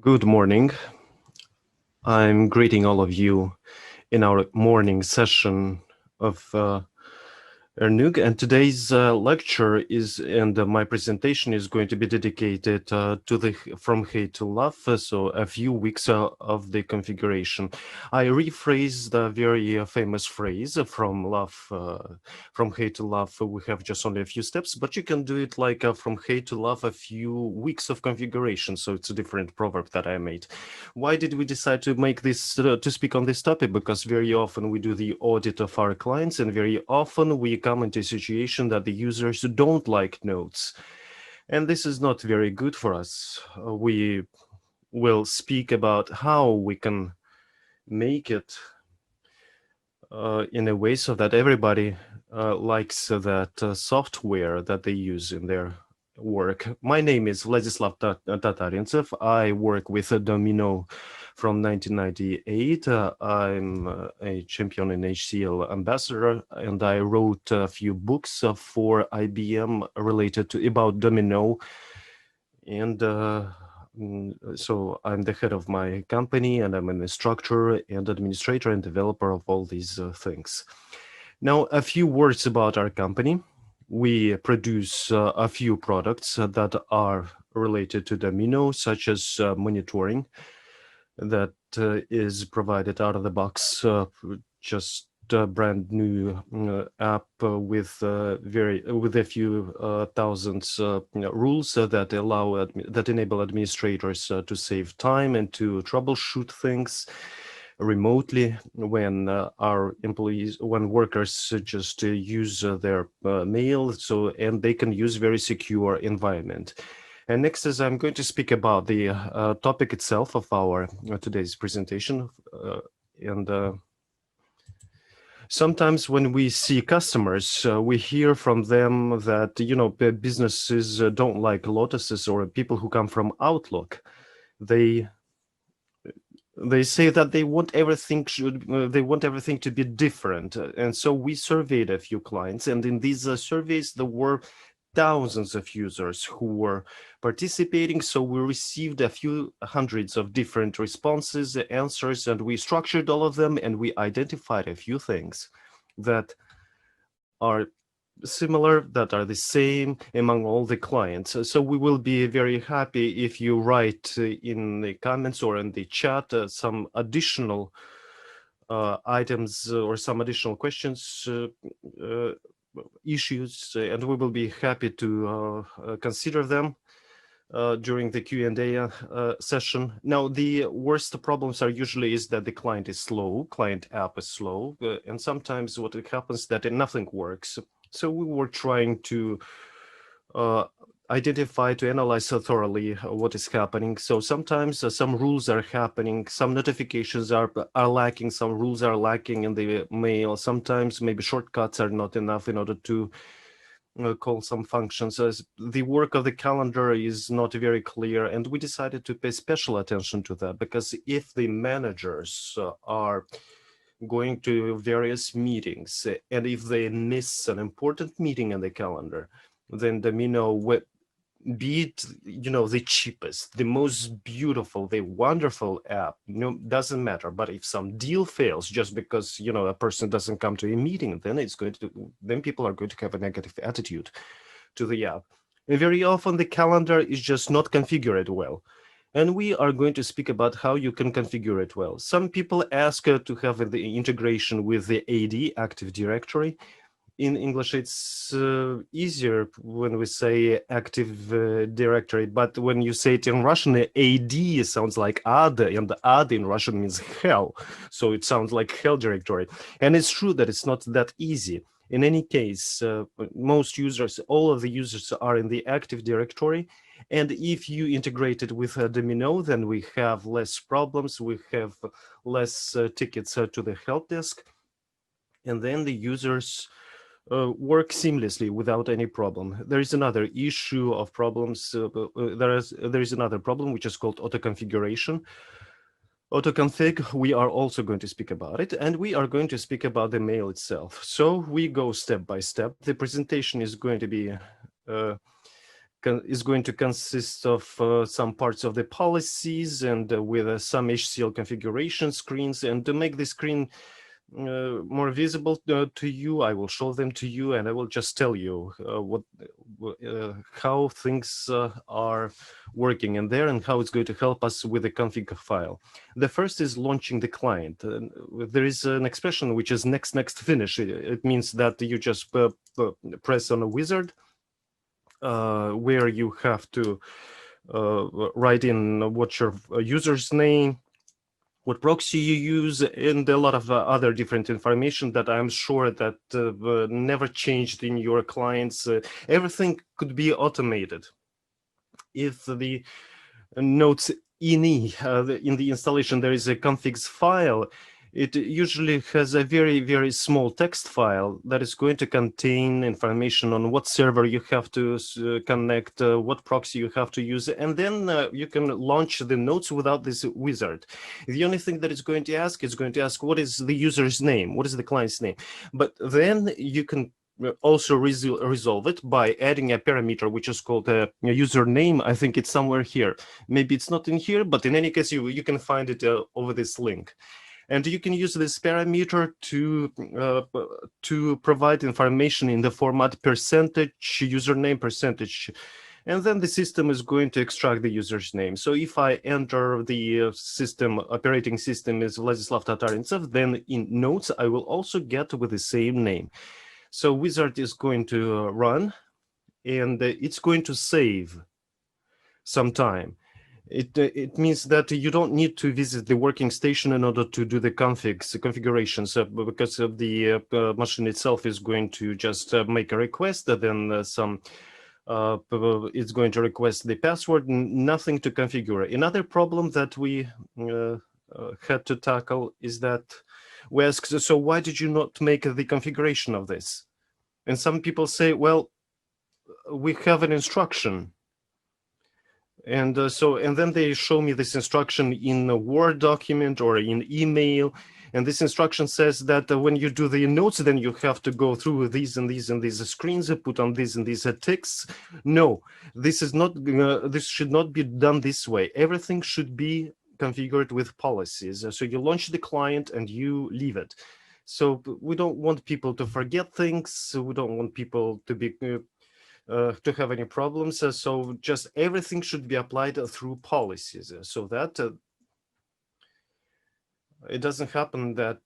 Good morning. I'm greeting all of you in our morning session of RNUG, and today's lecture and my presentation is going to be dedicated to the From Hate to Love, so a few weeks of the configuration. I rephrased the very famous phrase from hate to love. We have just only a few steps, but you can do it like from hate to love, a few weeks of configuration. So it's a different proverb that I made. Why did we decide to make this to speak on this topic? Because very often we do the audit of our clients, and very often we come into a situation that the users don't like notes. And this is not very good for us. We will speak about how we can make it in a way so that everybody likes that software that they use in their work. My name is Vladislav Tatarincev. I work with Domino from 1998. I'm a champion in HCL ambassador, and I wrote a few books for IBM related about Domino. And so I'm the head of my company, and I'm an instructor and administrator and developer of all these things. Now, a few words about our company. We produce a few products that are related to Domino, such as monitoring that is provided out of the box, just a brand new app with a few thousands rules that enable administrators to save time and to troubleshoot things remotely when when workers just use their mail, and they can use very secure environment. And next is I'm going to speak about the topic itself of our today's presentation. Sometimes when we see customers, we hear from them that, businesses don't like lotuses, or people who come from Outlook. They say that they want everything to be different. And so we surveyed a few clients, and in these surveys, there were thousands of users who were participating. So we received a few hundreds of different responses, answers, and we structured all of them, and we identified a few things that are similar, that are the same among all the clients. So we will be very happy if you write in the comments or in the chat some additional items or some additional questions, issues, and we will be happy to consider them during the Q&A session. Now, the worst problems are usually is that the client is slow, client app is slow, and sometimes what happens is that nothing works. So we were trying to identify, to analyze thoroughly what is happening. So sometimes some rules are happening, some notifications are lacking, some rules are lacking in the mail. Sometimes maybe shortcuts are not enough in order to call some functions. As the work of the calendar is not very clear, and we decided to pay special attention to that, because if the managers are going to various meetings, and if they miss an important meeting in the calendar, then Domino, be it the cheapest, the most beautiful, the wonderful app, doesn't matter. But if some deal fails just because a person doesn't come to a meeting, then people are going to have a negative attitude to the app. And very often the calendar is just not configured well. And we are going to speak about how you can configure it well. Some people ask to have the integration with the AD, Active Directory. In English, it's easier when we say Active Directory, but when you say it in Russian, AD sounds like ad, and ad in Russian means hell. So it sounds like hell directory. And it's true that it's not that easy. In any case, all of the users are in the Active Directory. And if you integrate it with Domino, then we have less problems. We have less tickets to the help desk. And then the users work seamlessly without any problem. There is another issue of problems. There is another problem, which is called auto-configuration. Autoconfig, we are also going to speak about it, and we are going to speak about the mail itself. So we go step by step. The presentation is going to be is going to consist of some parts of the policies and with some HCL configuration screens. And to make the screen more visible to you, I will show them to you, and I will just tell you how things are working in there and how it's going to help us with the config file. The first is launching the client. There is an expression which is next finish. It means that you just press on a wizard where you have to write in what's your user's name, what proxy you use, and a lot of other different information that I'm sure that never changed in your clients. Everything could be automated. If the notes in the installation there is a configs file, it usually has a very, very small text file that is going to contain information on what server you have to connect, what proxy you have to use, and then you can launch the notes without this wizard. The only thing that it's going to ask is going to ask what is the user's name, what is the client's name. But then you can also resolve it by adding a parameter which is called a username. I think it's somewhere here. Maybe it's not in here, but in any case, you can find it over this link. And you can use this parameter to provide information in the format percentage, username percentage. And then the system is going to extract the user's name. So if I enter the operating system is Vladislav Tatarincev, then in notes, I will also get with the same name. So wizard is going to run, and it's going to save some time. It means that you don't need to visit the working station in order to do the configurations, because of the machine itself is going to just make a request, then it's going to request the password, nothing to configure. Another problem that we had to tackle is that we ask, so why did you not make the configuration of this? And some people say, well, we have an instruction. And then they show me this instruction in a Word document or in email. And this instruction says that when you do the notes, then you have to go through these and these and these screens, put on these and these ticks. No, this is not. This should not be done this way. Everything should be configured with policies. So you launch the client and you leave it. So we don't want people to forget things. We don't want people to be to have any problems. So just everything should be applied through policies, so that it doesn't happen that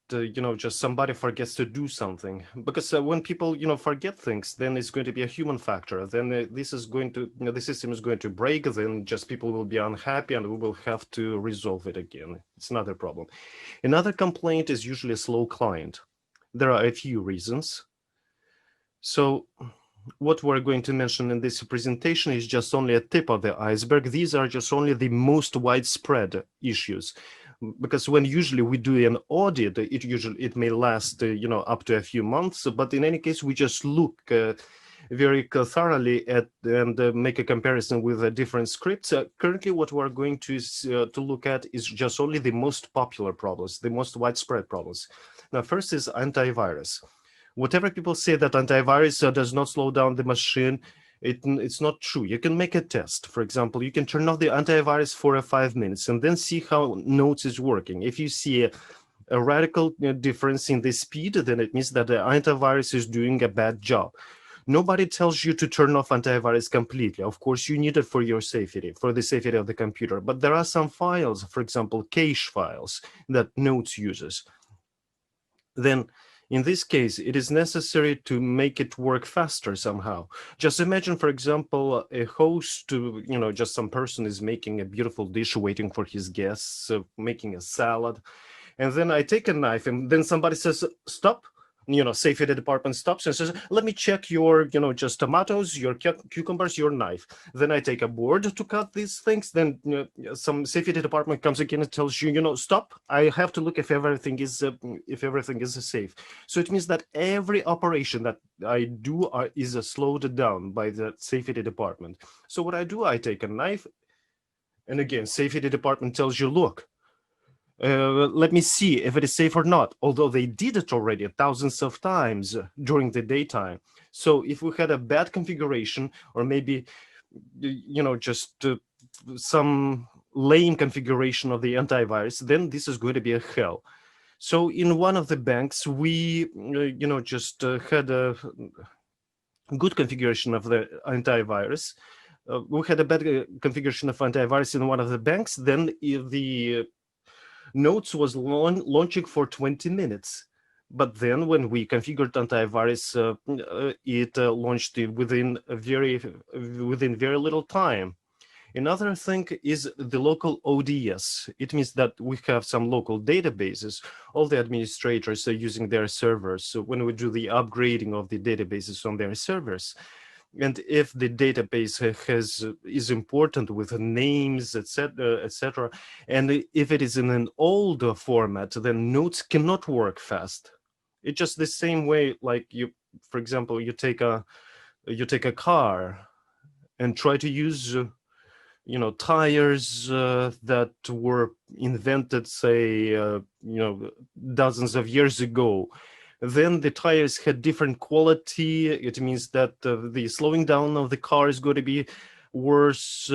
just somebody forgets to do something. Because when people forget things, then it's going to be a human factor. Then this is going to the system is going to break. Then just people will be unhappy, and we will have to resolve it again. It's another problem. Another complaint is usually a slow client. There are a few reasons. So what we're going to mention in this presentation is just only a tip of the iceberg. These are just only the most widespread issues, because when usually we do an audit, it may last up to a few months. But in any case, we just look very thoroughly at and make a comparison with different scripts. Currently, what we're going to look at is just only the most popular problems, the most widespread problems. Now, first is antivirus. Whatever people say that antivirus does not slow down the machine, it's not true. You can make a test. For example, you can turn off the antivirus for 5 minutes and then see how Notes is working. If you see a radical difference in the speed, then it means that the antivirus is doing a bad job. Nobody tells you to turn off antivirus completely. Of course, you need it for your safety, for the safety of the computer. But there are some files, for example, cache files that Notes uses. Then in this case, it is necessary to make it work faster somehow. Just imagine, for example, a host, just some person is making a beautiful dish waiting for his guests, making a salad. And then I take a knife and then somebody says, stop. Safety department stops and says, let me check your, just tomatoes, your cucumbers, your knife. Then I take a board to cut these things. Then some safety department comes again and tells you, stop. I have to look if everything is safe. So it means that every operation that I do is slowed down by the safety department. So what I do, I take a knife, and again, safety department tells you, look, let me see if it is safe or not, although they did it already thousands of times during the daytime. So if we had a bad configuration, or maybe just some lame configuration of the antivirus, then this is going to be a hell. So in one of the banks, we, just had a good configuration of the antivirus. We had a bad configuration of antivirus in one of the banks. Then the notes was launching for 20 minutes. But then when we configured antivirus, it launched within very little time. Another thing is the local ODS. It means that we have some local databases. All the administrators are using their servers. So when we do the upgrading of the databases on their servers, and if the database is important with names, etc., and if it is in an older format, then nodes cannot work fast. It's just the same way, like for example, you take a car and try to use tires that were invented, say, dozens of years ago. Then the tires had different quality. It means that the slowing down of the car is going to be worse.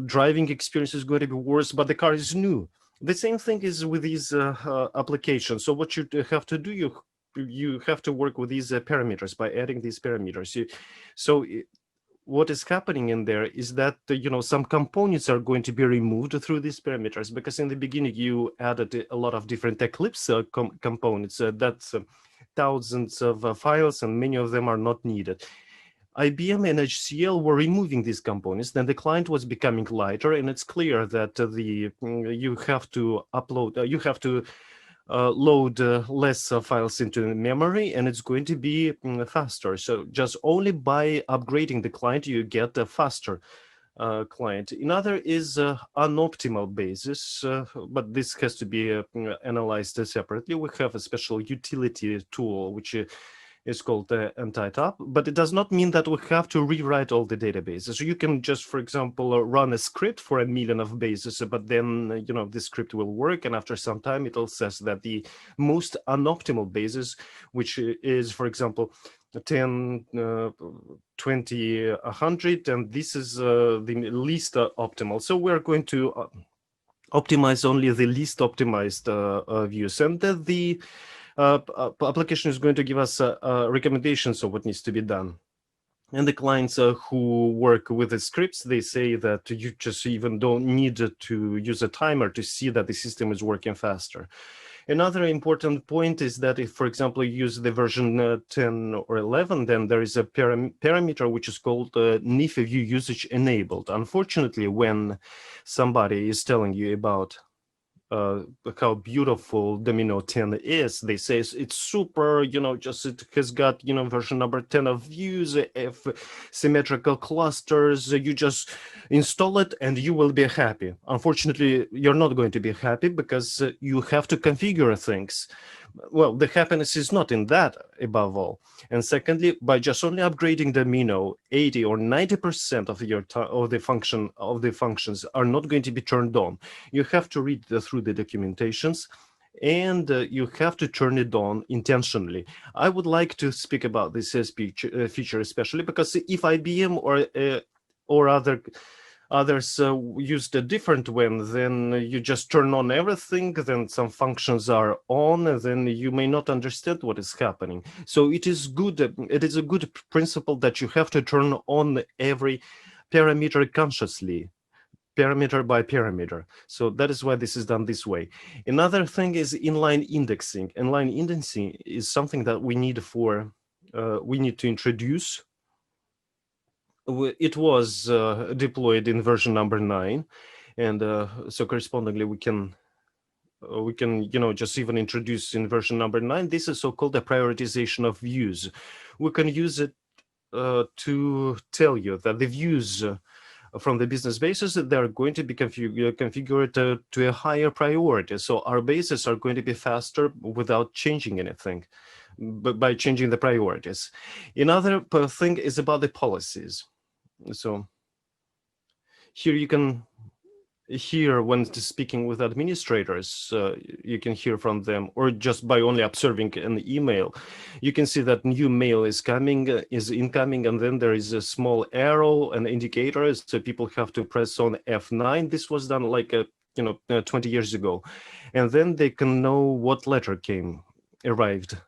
Driving experience is going to be worse, but the car is new. The same thing is with these applications. So what you have to do, you have to work with these parameters by adding these parameters. What is happening in there is that, some components are going to be removed through these parameters, because in the beginning you added a lot of different Eclipse components. That's thousands of files, and many of them are not needed. IBM and HCL were removing these components. Then the client was becoming lighter, and it's clear that you have to upload, you have to load less files into memory, and it's going to be faster. So just only by upgrading the client, you get a faster client. Another is unoptimal basis, but this has to be analyzed separately. We have a special utility tool, which is called Untitled, but it does not mean that we have to rewrite all the databases. So you can just, for example, run a script for 1 million of bases, but then, the script will work, and after some time, it'll says that the most unoptimal basis, which is, for example, 10, 20, 100, and this is the least optimal. So we're going to optimize only the least optimized views, and the application is going to give us recommendations of what needs to be done. And the clients who work with the scripts, they say that you just even don't need to use a timer to see that the system is working faster. Another important point is that if, for example, you use the version 10 or 11, then there is a parameter which is called NIF view usage enabled. Unfortunately, when somebody is telling you about how beautiful Domino 10 is, they say it's super, just it has got, version number 10 of views, symmetrical clusters. You just install it and you will be happy. Unfortunately, you're not going to be happy, because you have to configure things. Well, the happiness is not in that, above all. And secondly, by just only upgrading Domino, 80 or 90% of the functions are not going to be turned on. You have to read through the documentations, and you have to turn it on intentionally. I would like to speak about this feature especially because if IBM or others used a different one, then you just turn on everything, then some functions are on, and then you may not understand what is happening. So it is good. It is a good principle that you have to turn on every parameter consciously, parameter by parameter. So that is why this is done this way. Another thing is inline indexing. Inline indexing is something that we need to introduce. It was deployed in version number 9, and so correspondingly we can just even introduce in version number 9. This is so-called a prioritization of views. We can use it to tell you that the views from the business basis, they're going to be configured to a higher priority. So our bases are going to be faster without changing anything, but by changing the priorities. Another thing is about the policies. So here you can here, when speaking with administrators, you can hear from them, or just by only observing an email, you can see that new mail is coming, is incoming, and then there is a small arrow, an indicator, so people have to press on F9. This was done like 20 years ago, and then they can know what letter arrived.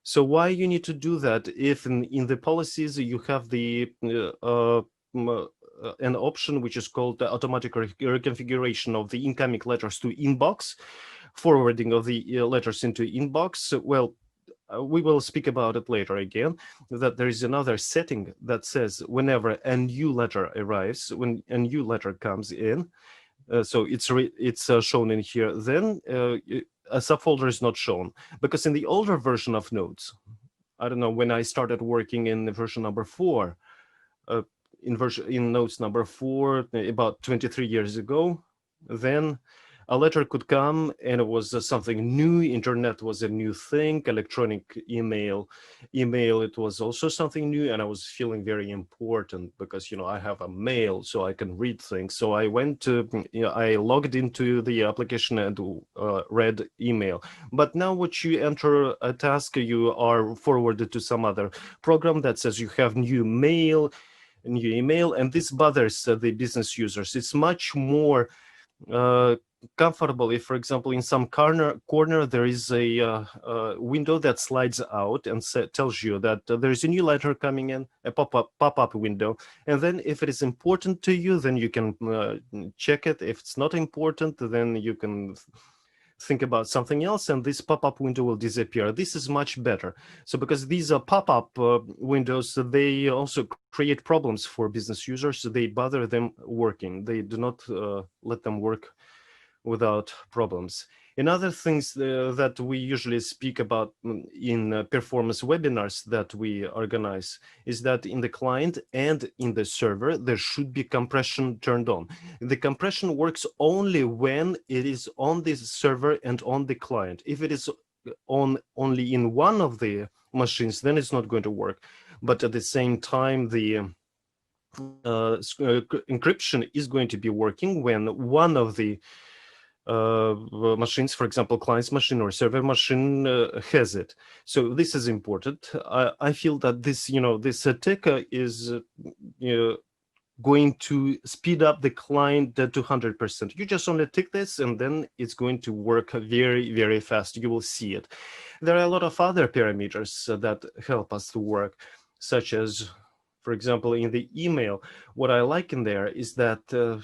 So why you need to do that if in the policies you have the an option which is called the automatic reconfiguration of the incoming letters to inbox, forwarding of the letters into inbox? Well, we will speak about it later again, that there is another setting that says whenever a new letter arrives, when a new letter comes in, so it's shown in here, then a subfolder is not shown, because in the older version of Notes, I don't know, when I started working in version number 4, in Notes number 4, about 23 years ago, then a letter could come and it was something new. Internet was a new thing. Electronic email, it was also something new, and I was feeling very important because I have a mail, so I can read things. So I went to, I logged into the application and read email. But now, what you enter a task, you are forwarded to some other program that says you have new email, and this bothers the business users. It's much more comfortable if, for example, in some corner there is a window that slides out and tells you that there is a new letter coming in, a pop-up window, and then if it is important to you, then you can check it. If it's not important, then you can think about something else, and this pop-up window will disappear. This is much better. So because these are pop-up windows, they also create problems for business users. So they bother them working. They do not let them work without problems. Another things that we usually speak about in performance webinars that we organize is that in the client and in the server, there should be compression turned on. The compression works only when it is on the server and on the client. If it is on only in one of the machines, then it's not going to work. But at the same time, the encryption is going to be working when one of the machines, for example, client's machine or server machine, has it. So this is important. I feel that this, this tech is going to speed up the client to 100%. You just only tick this, and then it's going to work very, very fast. You will see it. There are a lot of other parameters that help us to work, such as, for example, in the email, what I like in there is that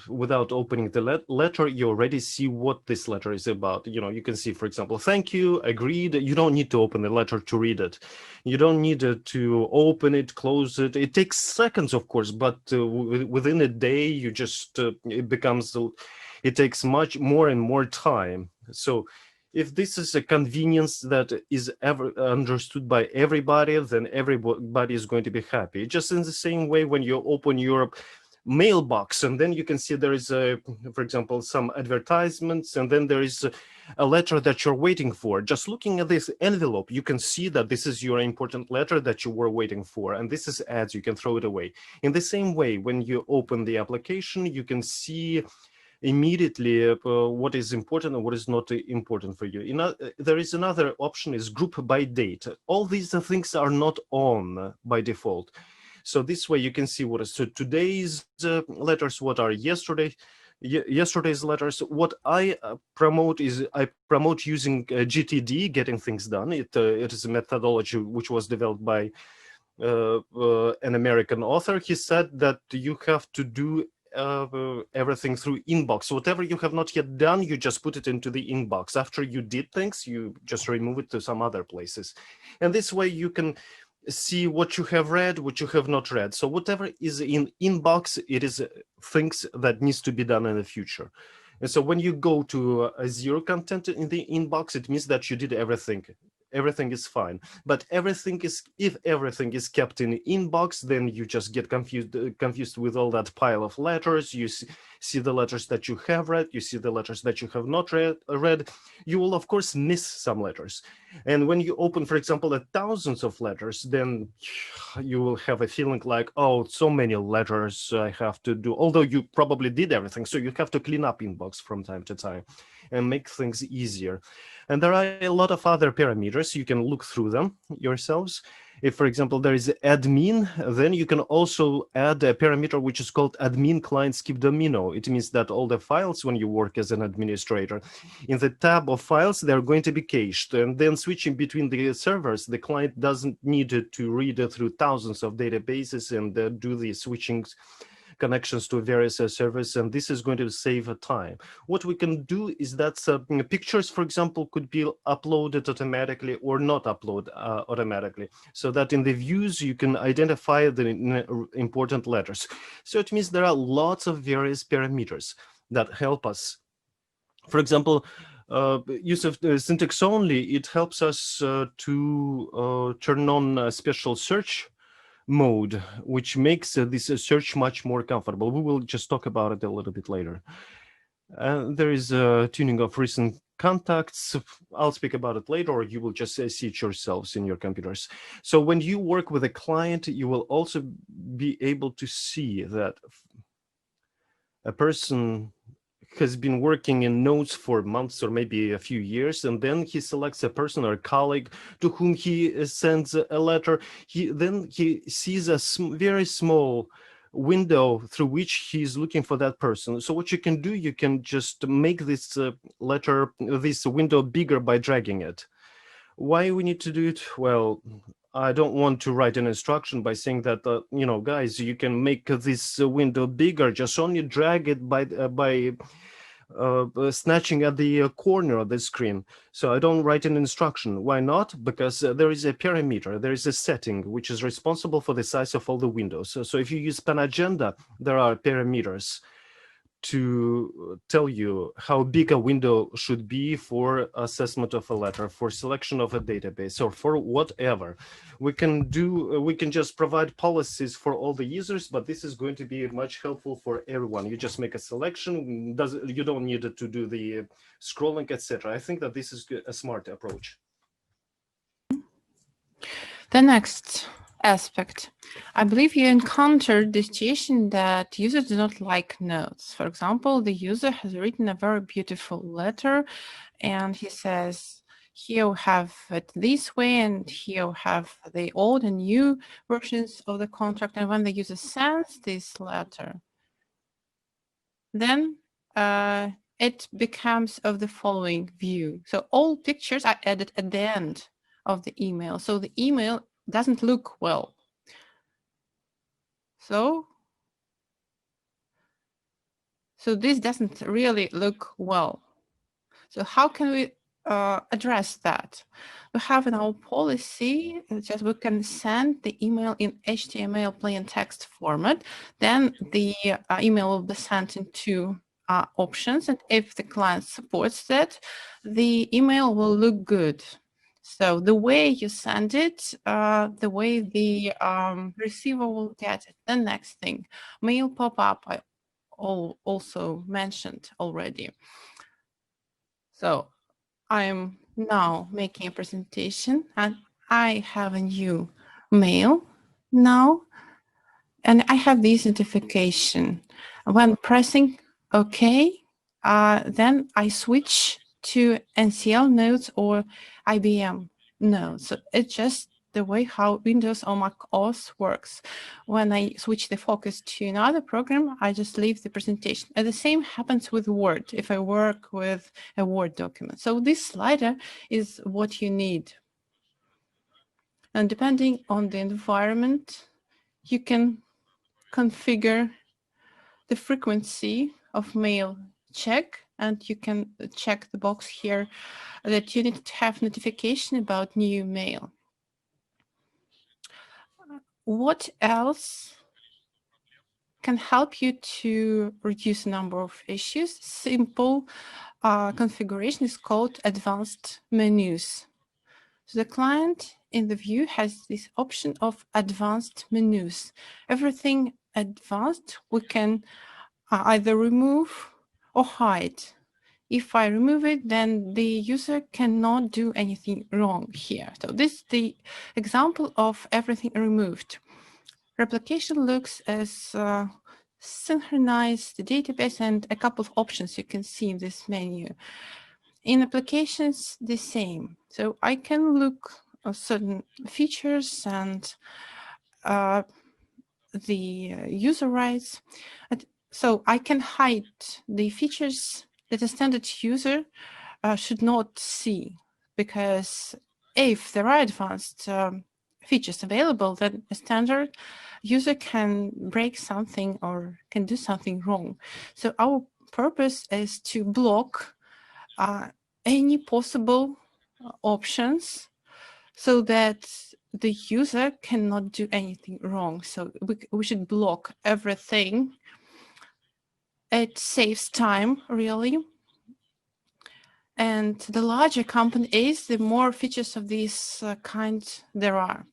without opening the letter, you already see what this letter is about. You can see, for example, thank you, agreed. You don't need to open the letter to read it. You don't need to open it, close it. It takes seconds, of course, but within a day, you just, it takes much more and more time. So if this is a convenience that is ever understood by everybody, then everybody is going to be happy. Just in the same way, when you open your mailbox and then you can see there is, for example, some advertisements, and then there is a letter that you're waiting for. Just looking at this envelope, you can see that this is your important letter that you were waiting for, and this is ads, you can throw it away. In the same way, when you open the application, you can see immediately what is important and what is not important for you. There is another option, is group by date. All these things are not on by default. So this way you can see what is today's letters, what are yesterday's letters. What I promote is I promote using GTD, getting things done. It is a methodology which was developed by an American author. He said that you have to do everything through inbox. Whatever you have not yet done, you just put it into the inbox. After you did things, you just remove it to some other places. And this way you can see what you have read, what you have not read. So whatever is in inbox, it is things that needs to be done in the future. And so when you go to a zero content in the inbox, it means that you did everything. everything is fine. But if everything is kept in inbox, then you just get confused with all that pile of letters. You see the letters that you have read, you see the letters that you have not read. You will, of course, miss some letters. And when you open, for example, thousands of letters, then you will have a feeling like, oh, so many letters I have to do, although you probably did everything. So you have to clean up inbox from time to time and make things easier. And there are a lot of other parameters. You can look through them yourselves. If, for example, there is admin, then you can also add a parameter which is called admin client skip domino. It means that all the files, when you work as an administrator, in the tab of files, they're going to be cached. And then switching between the servers, the client doesn't need to read through thousands of databases and do the switching connections to various servers, and this is going to save time. What we can do is that pictures, for example, could be uploaded automatically or not upload automatically, so that in the views you can identify the important letters. So it means there are lots of various parameters that help us. For example, use of syntax only, it helps us to turn on special search mode, which makes this search much more comfortable. We will just talk about it a little bit later. There is tuning of recent contacts. I'll speak about it later, or you will just see it yourselves in your computers. So when you work with a client, you will also be able to see that a person has been working in nodes for months or maybe a few years, and then he selects a person or a colleague to whom he sends a letter. Then he sees a very small window through which he's looking for that person. So what you can do, you can just make this this window bigger by dragging it. Why we need to do it? Well, I don't want to write an instruction by saying that, guys, you can make this window bigger. Just only drag it by snatching at the corner of the screen. So I don't write an instruction. Why not? Because there is a parameter, there is a setting which is responsible for the size of all the windows. So if you use Panagenda, there are parameters to tell you how big a window should be for assessment of a letter, for selection of a database, or for whatever. We can just provide policies for all the users, but this is going to be much helpful for everyone. You just make a selection, you don't need to do the scrolling, etc. I think that this is a smart approach. The next aspect. I believe you encountered the situation that users do not like notes. For example, the user has written a very beautiful letter and he says, here we have it this way, and here we have the old and new versions of the contract. And when the user sends this letter, then it becomes of the following view. So all pictures are added at the end of the email. So the email doesn't look well. So this doesn't really look well. So how can we address that? We have in our policy that we can send the email in HTML plain text format. Then the email will be sent in two options. And if the client supports that, the email will look good. So the way you send it, the way the receiver will get it. The next thing, mail pop-up, I also mentioned already. So I'm now making a presentation and I have a new mail now, and I have this notification. When pressing OK, then I switch to NCL nodes or IBM nodes. So it's just the way how Windows or Mac OS works. When I switch the focus to another program, I just leave the presentation. And the same happens with Word if I work with a Word document. So this slider is what you need. And depending on the environment, you can configure the frequency of mail check, and you can check the box here that you need to have notification about new mail. What else can help you to reduce the number of issues? Simple configuration is called advanced menus. So the client in the view has this option of advanced menus. Everything advanced we can either remove or hide. If I remove it, then the user cannot do anything wrong here. So this is the example of everything removed. Replication looks as synchronize the database and a couple of options you can see in this menu. In applications, the same. So I can look at certain features and the user rights. So I can hide the features that a standard user should not see, because if there are advanced features available, then a standard user can break something or can do something wrong. So our purpose is to block any possible options so that the user cannot do anything wrong. So we should block everything. It saves time, really. And the larger company is, the more features of this kind there are.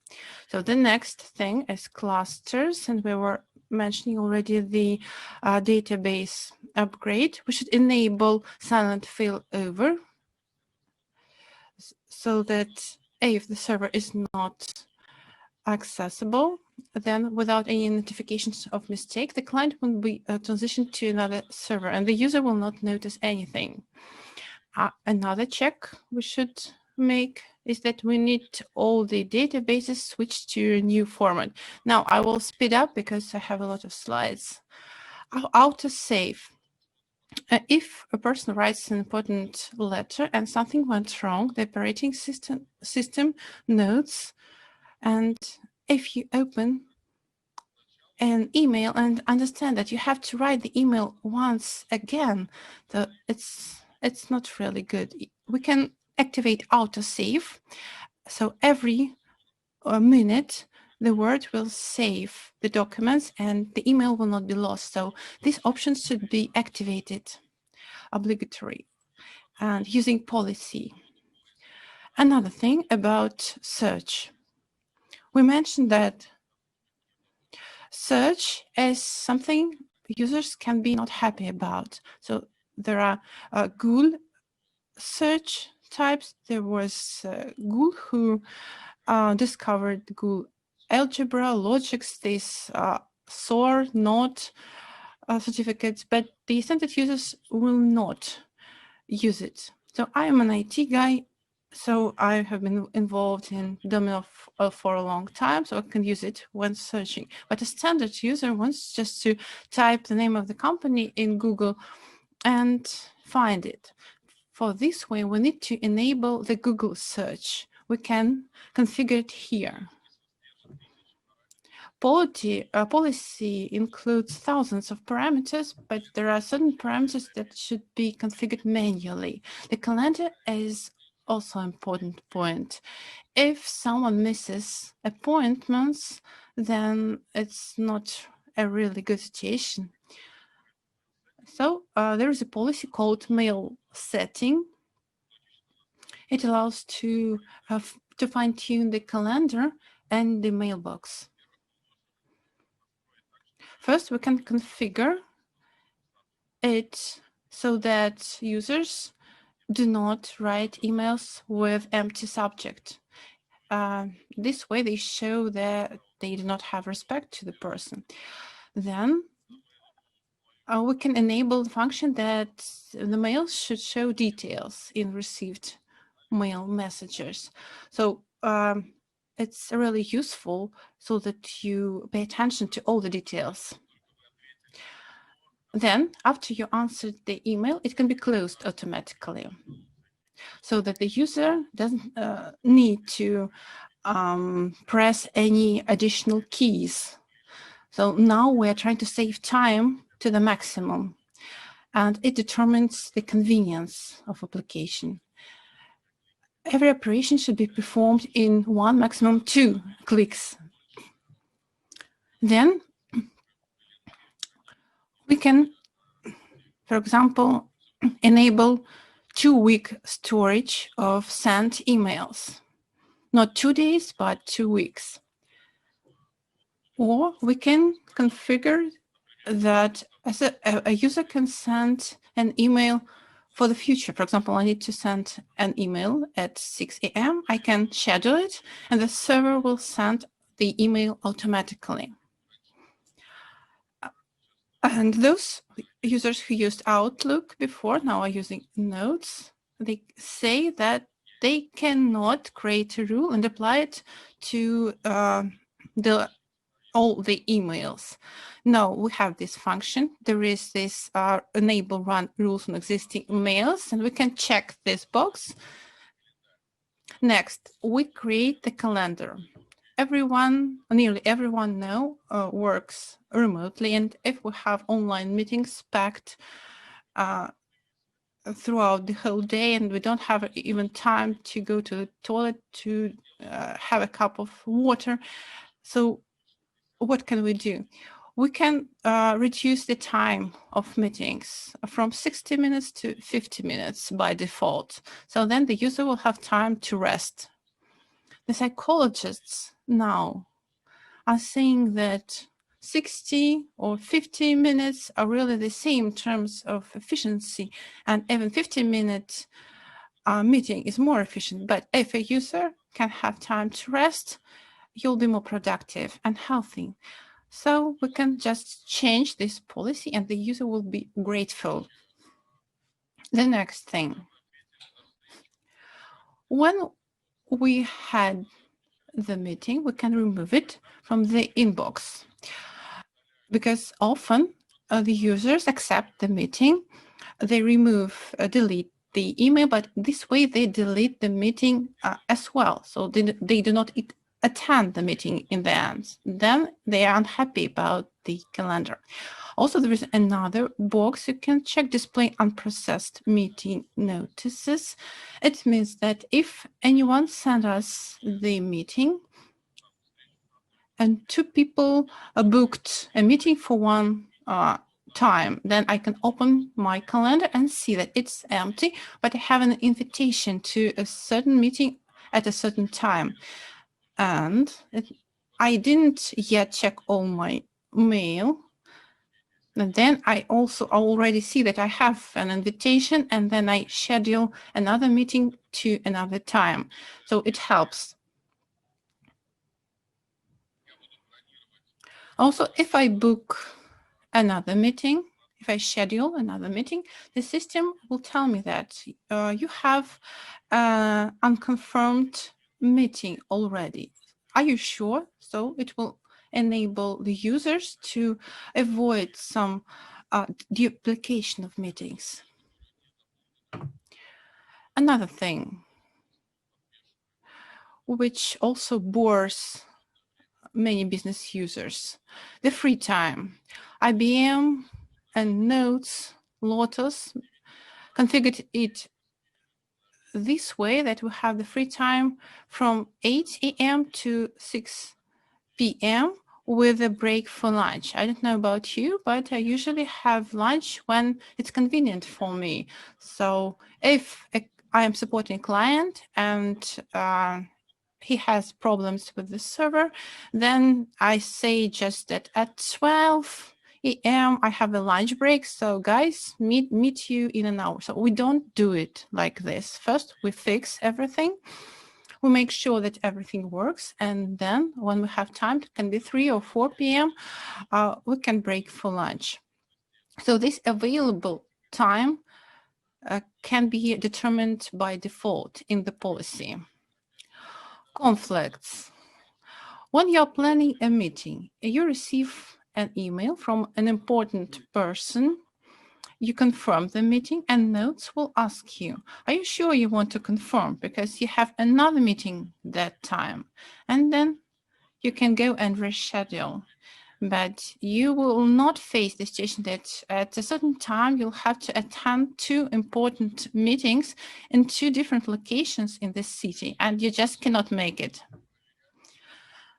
So the next thing is clusters, and we were mentioning already the database upgrade. We should enable silent failover so that if the server is not accessible, then without any notifications of mistake, the client will be transitioned to another server and the user will not notice anything. Another check we should make is that we need all the databases switched to a new format. Now I will speed up because I have a lot of slides. Autosave. If a person writes an important letter and something went wrong, the operating system notes. And if you open an email and understand that you have to write the email once again, it's not really good. We can activate autosave. So every minute, the Word will save the documents and the email will not be lost. So these options should be activated, obligatory, and using policy. Another thing about search. We mentioned that search is something users can be not happy about. So there are Google search types. There was Google who discovered Google Algebra, Logics, these SOAR, NOT certificates, but the standard users will not use it. So I am an IT guy, so I have been involved in domain for a long time, so I can use it when searching. But a standard user wants just to type the name of the company in Google and find it. For this way, we need to enable the Google search. We can configure it here. Policy includes thousands of parameters, but there are certain parameters that should be configured manually. The calendar is also an important point. If someone misses appointments, then it's not a really good situation. So there is a policy called mail setting. It allows to fine-tune the calendar and the mailbox. First, we can configure it so that users do not write emails with empty subject. This way, they show that they do not have respect to the person. Then we can enable the function that the mail should show details in received mail messages. So it's really useful so that you pay attention to all the details. Then, after you answered the email, it can be closed automatically so that the user doesn't need to press any additional keys. So now we're trying to save time to the maximum, and it determines the convenience of application. Every operation should be performed in one, maximum 2 clicks. Then we can, for example, enable 2-week storage of sent emails. not 2 days, but 2 weeks. Or we can configure that as a user can send an email for the future. For example, I need to send an email at 6 a.m. I can schedule it, and the server will send the email automatically. And those users who used Outlook before now are using Notes. They say that they cannot create a rule and apply it to all the emails. No, we have this function. There is this enable run rules on existing emails, and we can check this box. Next, we create the calendar. Nearly everyone now works remotely, and if we have online meetings packed throughout the whole day and we don't have even time to go to the toilet to have a cup of water, so what can we do? We can reduce the time of meetings from 60 minutes to 50 minutes by default. So then the user will have time to rest. The psychologists now are saying that 60 or 50 minutes are really the same in terms of efficiency, and even 50-minute meeting is more efficient. But if a user can have time to rest, you'll be more productive and healthy. So we can just change this policy and the user will be grateful. The next thing, when we had the meeting, we can remove it from the inbox, because often the users accept the meeting, they delete the email, but this way they delete the meeting as well. So they do not attend the meeting in the end. Then they are unhappy about the calendar. Also, there is another box you can check, display unprocessed meeting notices. It means that if anyone sends us the meeting and 2 people booked a meeting for one time, then I can open my calendar and see that it's empty, but I have an invitation to a certain meeting at a certain time. And I didn't yet check all my mail. And then I also already see that I have an invitation, and then I schedule another meeting to another time. So it helps. Also, if I book another meeting, if I schedule another meeting, the system will tell me that you have an unconfirmed meeting already. Are you sure? So it will enable the users to avoid some duplication of meetings. Another thing, which also bores many business users, the free time. IBM and Notes, Lotus configured it this way that we have the free time from 8 a.m. to 6 p.m. with a break for lunch. I don't know about you, but I usually have lunch when it's convenient for me. So if I am supporting a client and he has problems with the server, then I say just that at 12 a.m. I have a lunch break. So guys, meet you in an hour. So we don't do it like this. First, we fix everything. We make sure that everything works. And then when we have time, it can be 3 or 4 p.m., we can break for lunch. So this available time can be determined by default in the policy. Conflicts. When you're planning a meeting, you receive an email from an important person. You confirm the meeting and Notes will ask you, are you sure you want to confirm? Because you have another meeting that time. And then you can go and reschedule. But you will not face the situation that at a certain time you'll have to attend 2 important meetings in 2 different locations in the city, and you just cannot make it.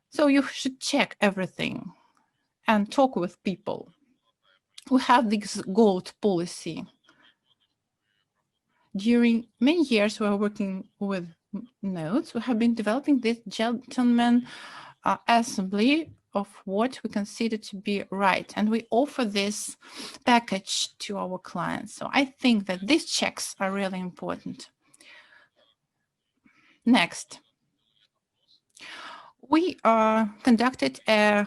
So you should check everything and talk with people. We have this gold policy. During many years, we are working with notes, we have been developing this gentleman assembly of what we consider to be right. And we offer this package to our clients. So I think that these checks are really important. Next, we conducted a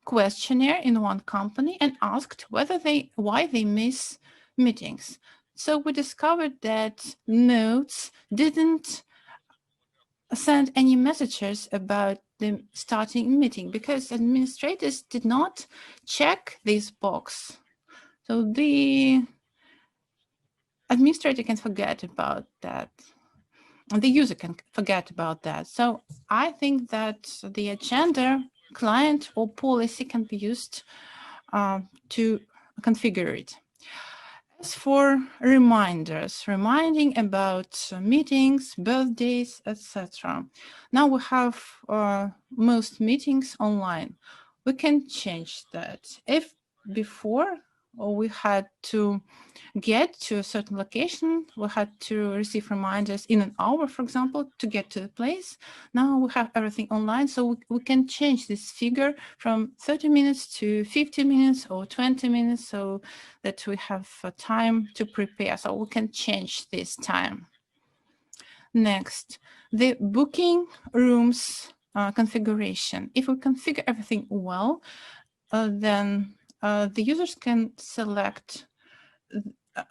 questionnaire in one company and asked why they miss meetings. So we discovered that notes didn't send any messages about the starting meeting because administrators did not check this box. So the administrator can forget about that. The user can forget about that. So I think that the agenda, client, or policy can be used to configure it. As for reminders, reminding about meetings, birthdays, etc. Now we have most meetings online. We can change that. If before we had to get to a certain location, we had to receive reminders in an hour, for example, to get to the place. Now we have everything online, so we can change this figure from 30 minutes to 50 minutes or 20 minutes so that we have time to prepare. So we can change this time. Next, the booking rooms configuration. If we configure everything well, then the users can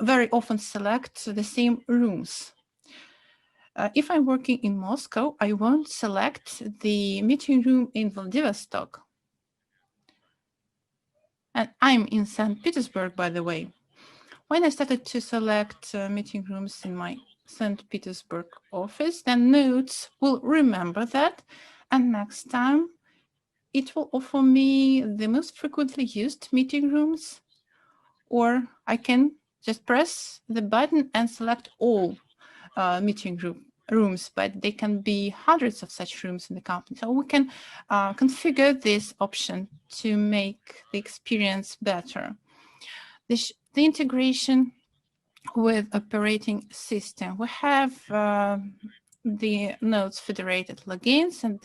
very often select the same rooms. If I'm working in Moscow, I won't select the meeting room in Vladivostok. And I'm in St. Petersburg, by the way. When I started to select meeting rooms in my St. Petersburg office, then Notes will remember that. And next time, it will offer me the most frequently used meeting rooms, or I can just press the button and select all meeting rooms, but they can be hundreds of such rooms in the company. So we can configure this option to make the experience better. The integration with operating system. We have the nodes federated logins, and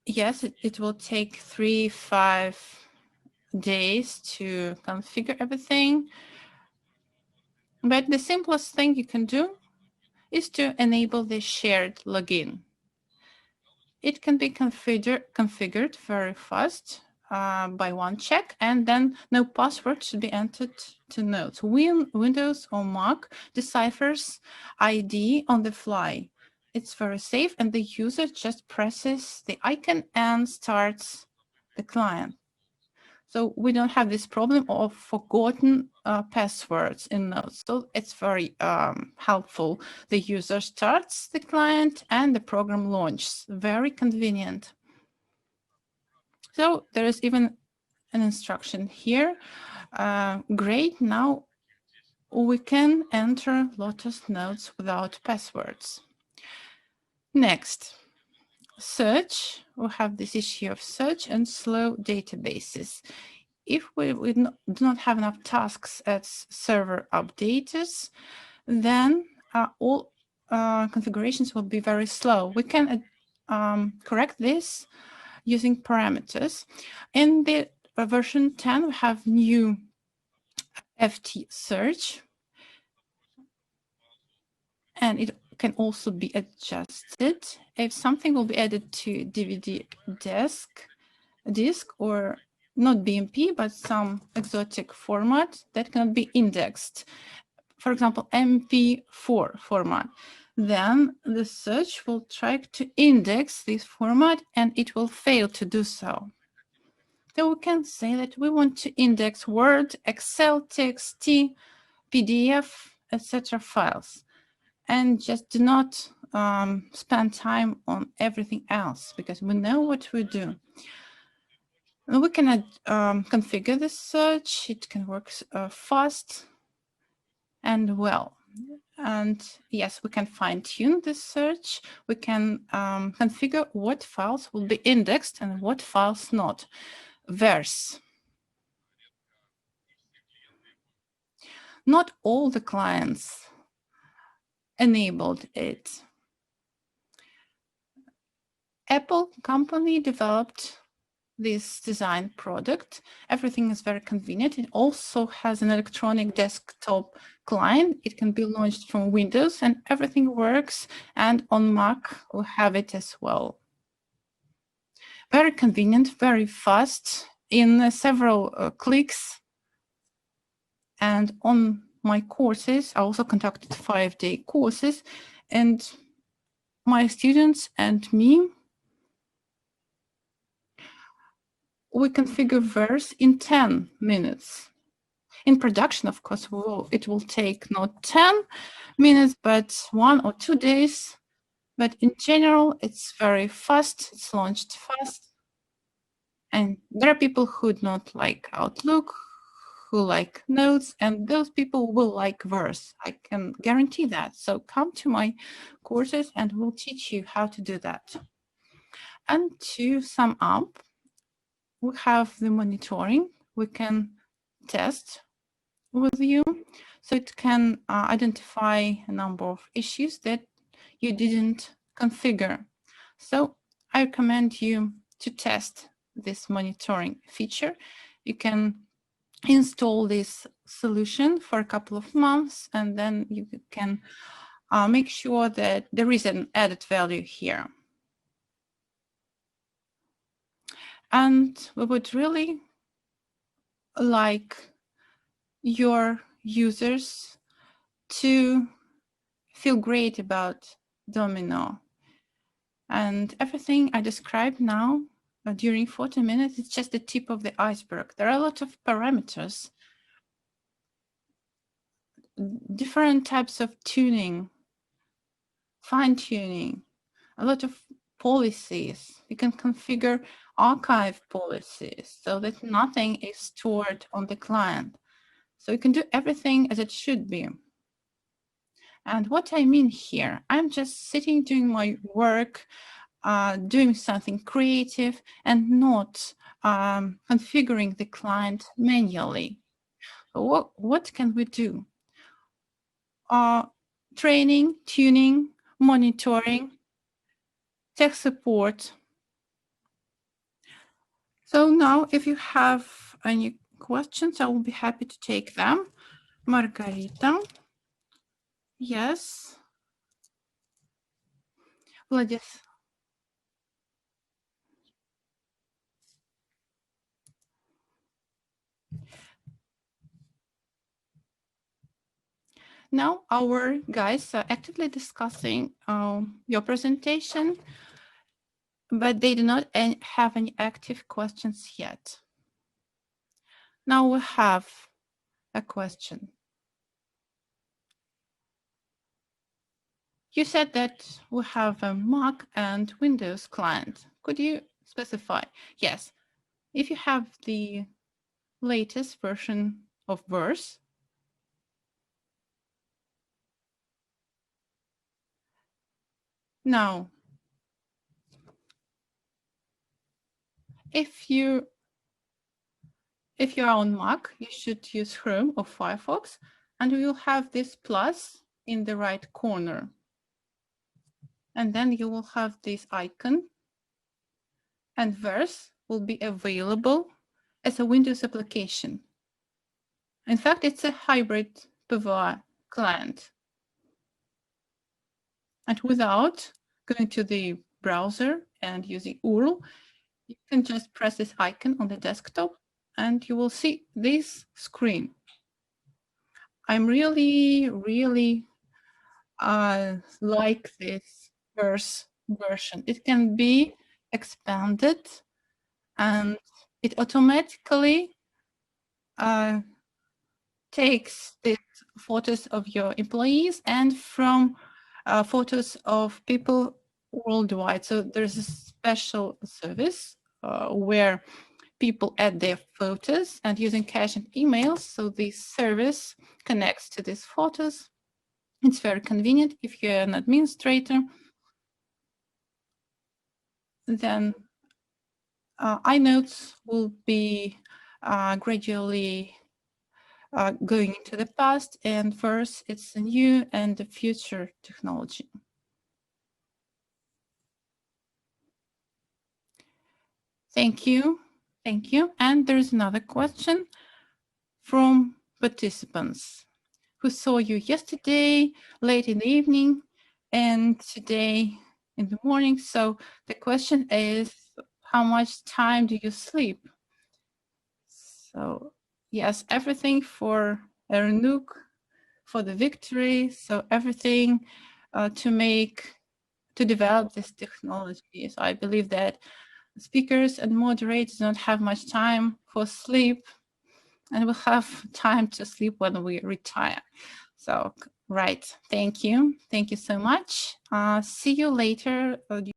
yes, it will take 3-5 days to configure everything. But the simplest thing you can do is to enable the shared login. It can be configured very fast by one check, and then no password should be entered to Notes. Windows or Mac deciphers ID on the fly. It's very safe, and the user just presses the icon and starts the client. So we don't have this problem of forgotten passwords in Notes. So it's very helpful. The user starts the client and the program launches. Very convenient. So there is even an instruction here. Great. Now we can enter Lotus Notes without passwords. Next, search. We have this issue of search and slow databases. If we do not have enough tasks as server updaters, then all configurations will be very slow. We can correct this using parameters. In the version 10, we have new FT search, and it can also be adjusted. If something will be added to DVD disk or not BMP, but some exotic format that cannot be indexed, for example, MP4 format, then the search will try to index this format and it will fail to do so. So we can say that we want to index Word, Excel, TXT, PDF, etc. files, and just do not spend time on everything else because we know what we do. We can configure the search. It can work fast and well. And yes, we can fine-tune the search. We can configure what files will be indexed and what files not. Verse. Not all the clients enabled it. Apple company developed this design product. Everything is very convenient. It also has an electronic desktop client. It can be launched from Windows and everything works. And on Mac, we have it as well. Very convenient, very fast, in several clicks. And on my courses, I also conducted 5-day courses, and my students and me, we configure verse in 10 minutes. In production, of course, it will take not 10 minutes, but 1 or 2 days. But in general, it's very fast. It's launched fast. And there are people who do not like Outlook, who like Notes, and those people will like Verse. I can guarantee that. So come to my courses and we'll teach you how to do that. And to sum up, we have the monitoring. We can test with you, so it can identify a number of issues that you didn't configure. So I recommend you to test this monitoring feature. You can install this solution for a couple of months, and then you can make sure that there is an added value here. And we would really like your users to feel great about Domino. And everything I described now during 40 minutes is just the tip of the iceberg. There are a lot of parameters, different types of tuning, fine-tuning, a lot of policies. You can configure archive policies so that nothing is stored on the client. So you can do everything as it should be. And what I mean here, I'm just sitting doing my work, doing something creative and not configuring the client manually. So what can we do? Training, tuning, monitoring, tech support. So now if you have any questions, I will be happy to take them. Margarita. Yes. Vladislav. Now our guys are actively discussing your presentation, but they do not have any active questions yet. Now we have a question. You said that we have a Mac and Windows client. Could you specify? Yes. If you have the latest version of Verse, now, if you are on Mac, you should use Chrome or Firefox, and you will have this plus in the right corner. And then you will have this icon, and Verse will be available as a Windows application. In fact, it's a hybrid PWA client. And without going to the browser and using URL, you can just press this icon on the desktop and you will see this screen. I'm really like this Verse version. It can be expanded and it automatically takes the photos of your employees and from photos of people worldwide. So there's a special service where people add their photos and using cache and emails. So this service connects to these photos. It's very convenient if you're an administrator. Then iNotes will be gradually going into the past, and first it's the new and the future technology. Thank you. Thank you. And there's another question from participants who saw you yesterday, late in the evening, and today in the morning. So the question is, how much time do you sleep? So yes, everything for RNUG, for the victory. So everything to develop this technology. So I believe that speakers and moderators don't have much time for sleep, and we'll have time to sleep when we retire. So, right. Thank you. Thank you so much. See you later during